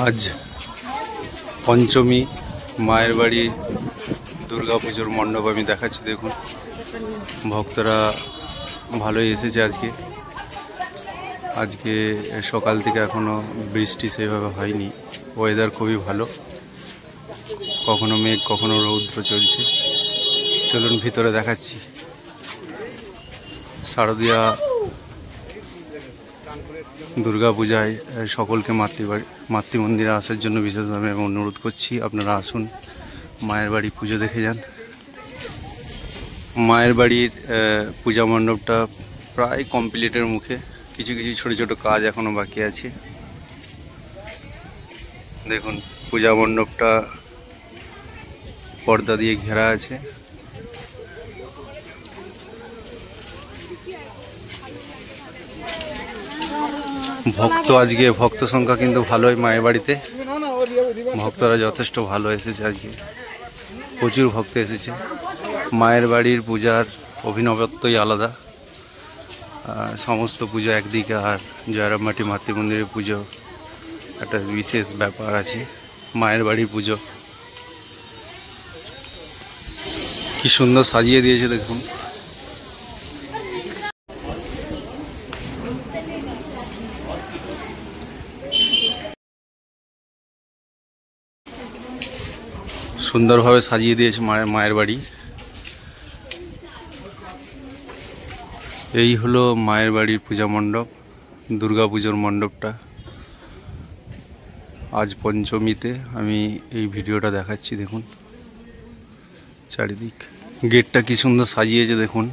আজ পঞ্চমী, মায়ের বাড়ি দুর্গা পুজোর মণ্ডপ আমি দেখাচ্ছি। দেখুন, ভক্তরা ভালোই এসেছে আজকে সকাল থেকে এখনও বৃষ্টি সেভাবে হয়নি, ওয়েদার খুবই ভালো, কখনো মেঘ কখনো রৌদ্র চলছে। চলুন ভিতরে দেখাচ্ছি। শারদীয়া দুর্গা পূজায় সকলকে মাতৃমন্দিরে আসার জন্য বিশেষভাবে আমি অনুরোধ করছি। আপনারা আসুন, মায়ের বাড়ি পুজো দেখে যান। মায়ের বাড়ির পূজা মণ্ডপটা প্রায় কমপ্লিটের মুখে, কিছু কিছু ছোট ছোট কাজ এখনও বাকি আছে। দেখুন, পূজা মণ্ডপটা পর্দা দিয়ে ঘেরা আছে। আজকে ভক্ত সংখ্যা কিন্তু ভালোই মায়ের বাড়িতে, ভক্তরা যথেষ্ট ভালো এসেছে। আজকে প্রচুর ভক্ত এসেছে। মায়ের বাড়ির পূজার অভিনবত্বই আলাদা। সমস্ত পুজো একদিকে, আর জয়রামবাটি মাতৃমন্দিরের পুজো একটা বিশেষ ব্যাপার আছে। মায়ের বাড়ির পুজো কি সুন্দর সাজিয়ে দিয়েছে দেখুন। সুন্দরভাবে সাজিয়ে দিয়েছে মায়ের বাড়ি। এই হলো মায়ের বাড়ির পূজা মণ্ডপ, দুর্গা পুজোর মণ্ডপটা। আজ পঞ্চমীতে আমি এই ভিডিওটা দেখাচ্ছি। দেখুন চারিদিক, গেটটা কি সুন্দর সাজিয়েছে দেখুন।